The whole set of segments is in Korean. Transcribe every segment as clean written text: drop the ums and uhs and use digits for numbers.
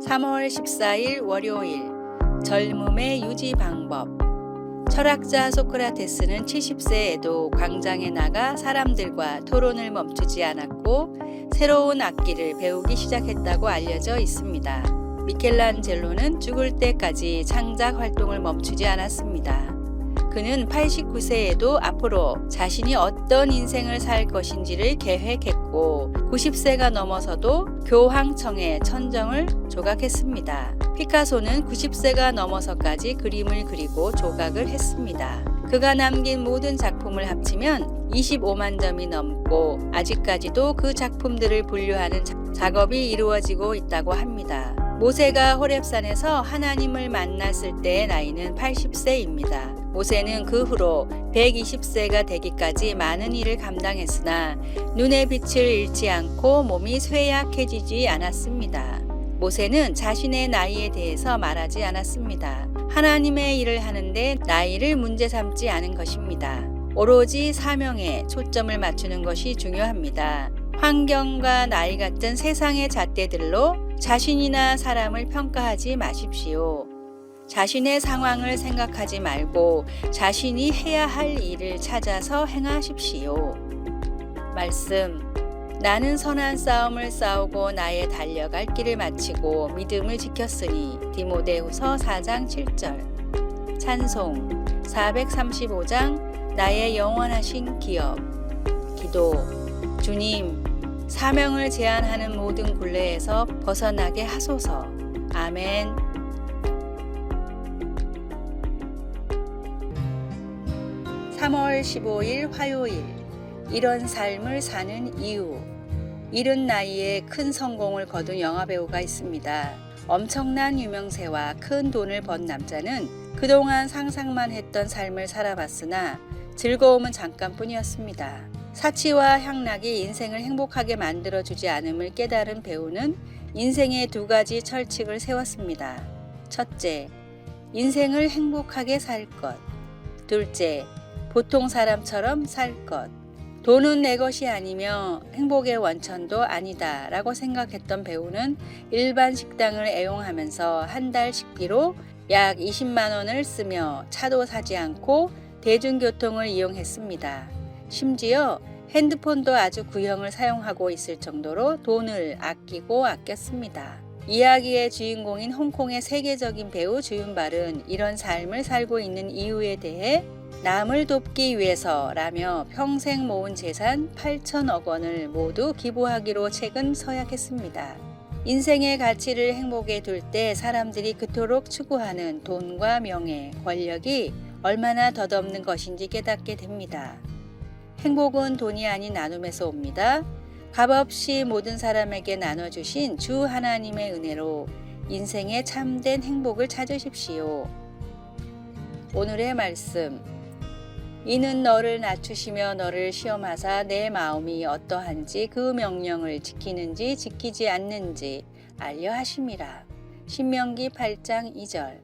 3월 14일 월요일 젊음의 유지 방법. 철학자 소크라테스는 70세에도 광장에 나가 사람들과 토론을 멈추지 않았고 새로운 악기를 배우기 시작했다고 알려져 있습니다. 미켈란젤로는 죽을 때까지 창작 활동을 멈추지 않았습니다. 그는 89세에도 앞으로 자신이 어떤 인생을 살 것인지를 계획했고 90세가 넘어서도 교황청에 천정을 조각했습니다. 피카소는 90세가 넘어서까지 그림을 그리고 조각을 했습니다. 그가 남긴 모든 작품을 합치면 25만 점이 넘고 아직까지도 그 작품들을 분류하는 작업이 이루어지고 있다고 합니다. 모세가 호렙산에서 하나님을 만났을 때의 나이는 80세입니다. 모세는 그 후로 120세가 되기까지 많은 일을 감당했으나 눈의 빛을 잃지 않고 몸이 쇠약해지지 않았습니다. 모세는 자신의 나이에 대해서 말하지 않았습니다. 하나님의 일을 하는데 나이를 문제 삼지 않은 것입니다. 오로지 사명에 초점을 맞추는 것이 중요합니다. 환경과 나이 같은 세상의 잣대들로 자신이나 사람을 평가하지 마십시오. 자신의 상황을 생각하지 말고 자신이 해야 할 일을 찾아서 행하십시오. 말씀. 나는 선한 싸움을 싸우고 나의 달려갈 길을 마치고 믿음을 지켰으니. 디모데후서 4장 7절. 찬송 435장 나의 영원하신 기업. 기도. 주님, 사명을 제한하는 모든 굴레에서 벗어나게 하소서. 아멘. (3월 15일) 화요일. 이런 삶을 사는 이유. 이른 나이에 큰 성공을 거둔 영화배우가 있습니다. 엄청난 유명세와 큰 돈을 번 남자는 그동안 상상만 했던 삶을 살아봤으나 즐거움은 잠깐뿐이었습니다. 사치와 향락이 인생을 행복하게 만들어주지 않음을 깨달은 배우는 인생의 두 가지 철칙을 세웠습니다. 첫째, 인생을 행복하게 살 것. 둘째, 보통 사람처럼 살 것. 돈은 내 것이 아니며 행복의 원천도 아니다 라고 생각했던 배우는 일반 식당을 애용하면서 한 달 식비로 약 20만 원을 쓰며 차도 사지 않고 대중교통을 이용했습니다. 심지어 핸드폰도 아주 구형을 사용하고 있을 정도로 돈을 아꼈습니다. 이야기의 주인공인 홍콩의 세계적인 배우 주윤발은 이런 삶을 살고 있는 이유에 대해 남을 돕기 위해서라며 평생 모은 재산 8천억 원을 모두 기부하기로 최근 서약했습니다. 인생의 가치를 행복에 둘 때 사람들이 그토록 추구하는 돈과 명예, 권력이 얼마나 덧없는 것인지 깨닫게 됩니다. 행복은 돈이 아닌 나눔에서 옵니다. 값없이 모든 사람에게 나눠주신 주 하나님의 은혜로 인생의 참된 행복을 찾으십시오. 오늘의 말씀. 이는 너를 낮추시며 너를 시험하사 내 마음이 어떠한지 그 명령을 지키는지 지키지 않는지 알려 하심이라. 신명기 8장 2절.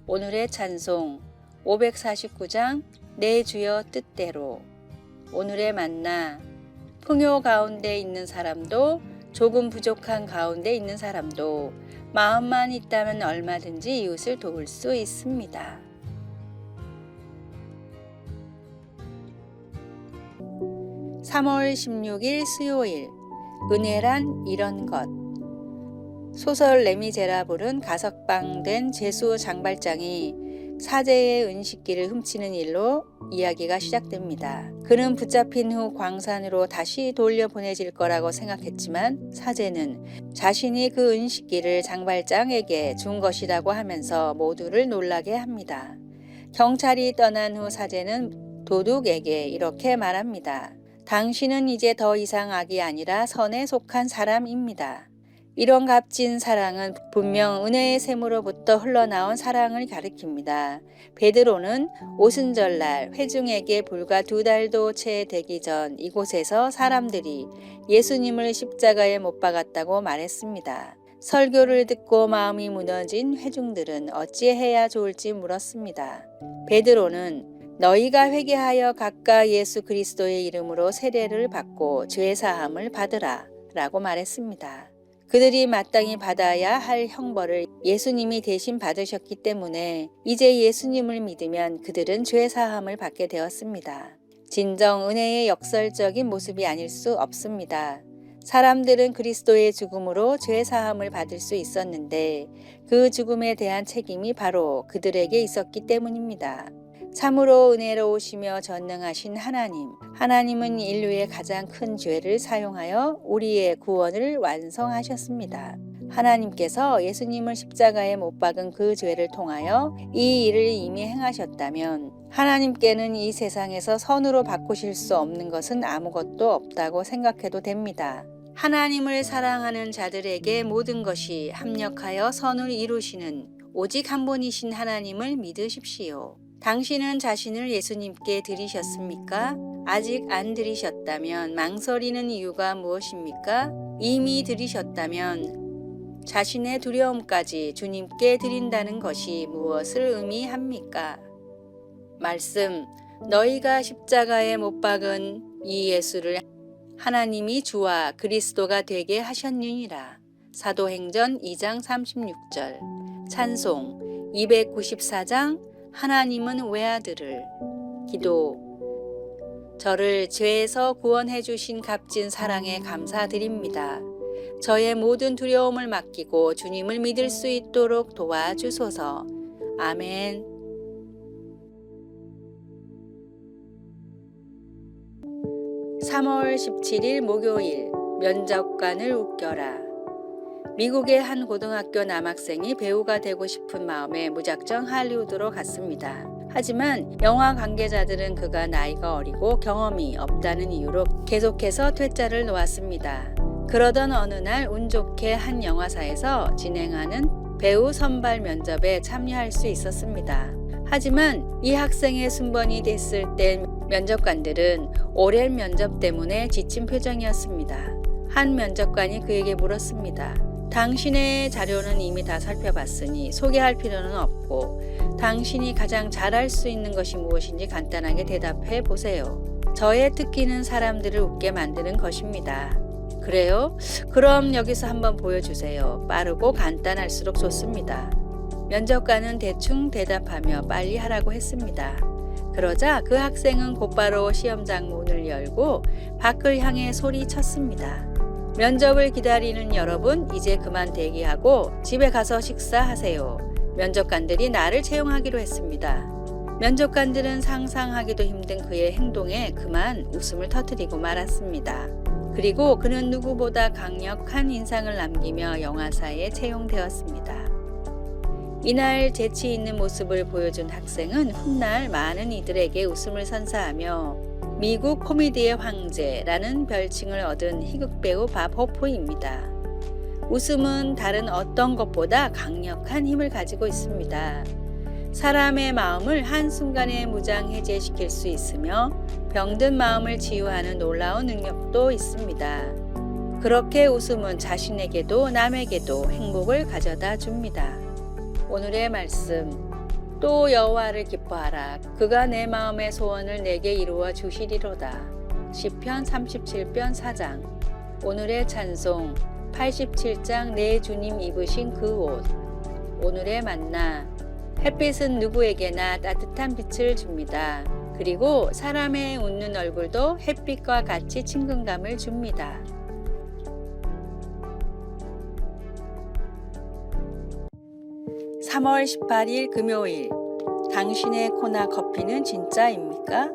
오늘의 찬송 549장 내 주여 뜻대로. 오늘의 만나. 풍요 가운데 있는 사람도 조금 부족한 가운데 있는 사람도 마음만 있다면 얼마든지 이웃을 도울 수 있습니다. (3월 16일) 수요일. 은혜란 이런 것. 소설 레미제라블은 가석방된 제수 장발장이 사제의 은식기를 훔치는 일로 이야기가 시작됩니다. 그는 붙잡힌 후 광산으로 다시 돌려보내질 거라고 생각했지만 사제는 자신이 그 은식기를 장발장에게 준 것이라고 하면서 모두를 놀라게 합니다. 경찰이 떠난 후 사제는 도둑에게 이렇게 말합니다. 당신은 이제 더 이상 악이 아니라 선에 속한 사람입니다. 이런 값진 사랑은 분명 은혜의 샘으로부터 흘러나온 사랑을 가리킵니다. 베드로는 오순절날 회중에게 불과 2달도 채 되기 전 이곳에서 사람들이 예수님을 십자가에 못 박았다고 말했습니다. 설교를 듣고 마음이 무너진 회중들은 어찌해야 좋을지 물었습니다. 베드로는 너희가 회개하여 각각 예수 그리스도의 이름으로 세례를 받고 죄사함을 받으라 라고 말했습니다. 그들이 마땅히 받아야 할 형벌을 예수님이 대신 받으셨기 때문에 이제 예수님을 믿으면 그들은 죄 사함을 받게 되었습니다. 진정 은혜의 역설적인 모습이 아닐 수 없습니다. 사람들은 그리스도의 죽음으로 죄 사함을 받을 수 있었는데 그 죽음에 대한 책임이 바로 그들에게 있었기 때문입니다. 참으로 은혜로우시며 전능하신 하나님은 인류의 가장 큰 죄를 사용하여 우리의 구원을 완성하셨습니다. 하나님께서 예수님을 십자가에 못 박은 그 죄를 통하여 이 일을 이미 행하셨다면 하나님께는 이 세상에서 선으로 바꾸실 수 없는 것은 아무것도 없다고 생각해도 됩니다. 하나님을 사랑하는 자들에게 모든 것이 합력하여 선을 이루시는 오직 한 분이신 하나님을 믿으십시오. 당신은 자신을 예수님께 드리셨습니까? 아직 안 드리셨다면 망설이는 이유가 무엇입니까? 이미 드리셨다면 자신의 두려움까지 주님께 드린다는 것이 무엇을 의미합니까? 말씀, 너희가 십자가에 못 박은 이 예수를 하나님이 주와 그리스도가 되게 하셨느니라. 사도행전 2장 36절. 찬송 294장 하나님은 외아들을. 기도. 저를 죄에서 구원해 주신 값진 사랑에 감사드립니다. 저의 모든 두려움을 맡기고 주님을 믿을 수 있도록 도와주소서. 아멘. (3월 17일) 목요일. 면접관을 웃겨라. 미국의 한 고등학교 남학생이 배우가 되고 싶은 마음에 무작정 할리우드로 갔습니다. 하지만 영화 관계자들은 그가 나이가 어리고 경험이 없다는 이유로 계속해서 퇴짜를 놓았습니다. 그러던 어느 날 운 좋게 한 영화사에서 진행하는 배우 선발 면접에 참여할 수 있었습니다. 하지만 이 학생의 순번이 됐을 땐 면접관들은 오랜 면접 때문에 지친 표정이었습니다. 한 면접관이 그에게 물었습니다. 당신의 자료는 이미 다 살펴봤으니 소개할 필요는 없고 당신이 가장 잘할 수 있는 것이 무엇인지 간단하게 대답해 보세요. 저의 특기는 사람들을 웃게 만드는 것입니다. 그래요? 그럼 여기서 한번 보여주세요. 빠르고 간단할수록 좋습니다. 면접관은 대충 대답하며 빨리 하라고 했습니다. 그러자 그 학생은 곧바로 시험장 문을 열고 밖을 향해 소리쳤습니다. 면접을 기다리는 여러분, 이제 그만 대기하고 집에 가서 식사하세요. 면접관들이 나를 채용하기로 했습니다. 면접관들은 상상하기도 힘든 그의 행동에 그만 웃음을 터뜨리고 말았습니다. 그리고 그는 누구보다 강력한 인상을 남기며 영화사에 채용되었습니다. 이날 재치 있는 모습을 보여준 학생은 훗날 많은 이들에게 웃음을 선사하며 미국 코미디의 황제라는 별칭을 얻은 희극배우 밥 호프입니다. 웃음은 다른 어떤 것보다 강력한 힘을 가지고 있습니다. 사람의 마음을 한순간에 무장해제시킬 수 있으며 병든 마음을 치유하는 놀라운 능력도 있습니다. 그렇게 웃음은 자신에게도 남에게도 행복을 가져다 줍니다. 오늘의 말씀. 또 여호와를 기뻐하라. 그가 내 마음의 소원을 내게 이루어 주시리로다. 시편 37편 4장. 오늘의 찬송. 87장 내 주님 입으신 그 옷. 오늘의 만나. 햇빛은 누구에게나 따뜻한 빛을 줍니다. 그리고 사람의 웃는 얼굴도 햇빛과 같이 친근감을 줍니다. (3월 18일) 금요일. 당신의 코나 커피는 진짜입니까?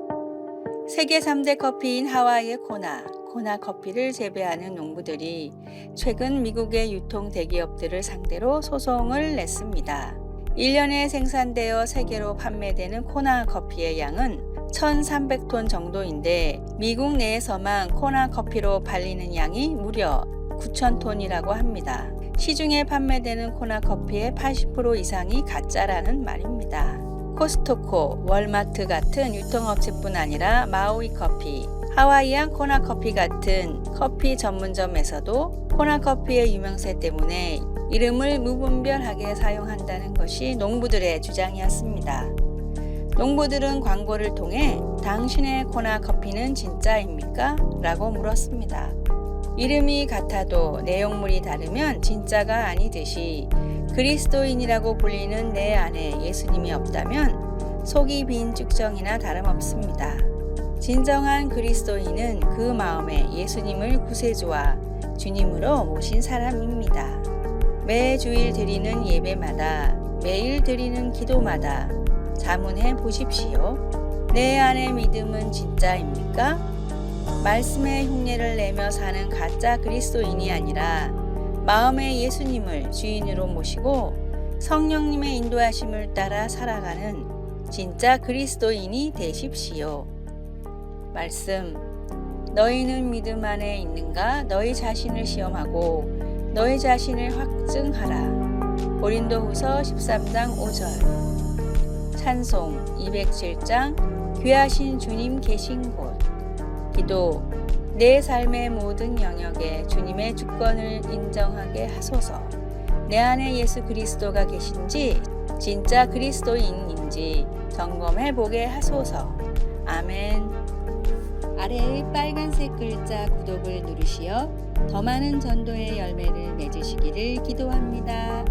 세계 3대 커피인 하와이의 코나 커피를 재배하는 농부들이 최근 미국의 유통 대기업들을 상대로 소송을 냈습니다. 1년에 생산되어 세계로 판매되는 코나 커피의 양은 1,300톤 정도인데 미국 내에서만 코나 커피로 팔리는 양이 무려 9,000톤이라고 합니다. 시중에 판매되는 코나 커피의 80% 이상이 가짜라는 말입니다. 코스트코, 월마트 같은 유통업체뿐 아니라 마우이 커피, 하와이안 코나 커피 같은 커피 전문점에서도 코나 커피의 유명세 때문에 이름을 무분별하게 사용한다는 것이 농부들의 주장이었습니다. 농부들은 광고를 통해 당신의 코나 커피는 진짜입니까? 라고 물었습니다. 이름이 같아도 내용물이 다르면 진짜가 아니듯이 그리스도인이라고 불리는 내 안에 예수님이 없다면 속이 빈 쭉정이나 다름없습니다. 진정한 그리스도인은 그 마음에 예수님을 구세주와 주님으로 모신 사람입니다. 매 주일 드리는 예배마다, 매일 드리는 기도마다 자문해 보십시오. 내 안의 믿음은 진짜입니까? 말씀의 흉내를 내며 사는 가짜 그리스도인이 아니라 마음의 예수님을 주인으로 모시고 성령님의 인도하심을 따라 살아가는 진짜 그리스도인이 되십시오. 말씀, 너희는 믿음 안에 있는가? 너희 자신을 시험하고 너희 자신을 확증하라. 고린도후서 13장 5절. 찬송 207장 귀하신 주님 계신 곳. 기도, 내 삶의 모든 영역에 주님의 주권을 인정하게 하소서. 내 안에 예수 그리스도가 계신지 진짜 그리스도인인지 점검해 보게 하소서. 아멘. 아래의 빨간색 글자 구독을 누르시어 더 많은 전도의 열매를 맺으시기를 기도합니다.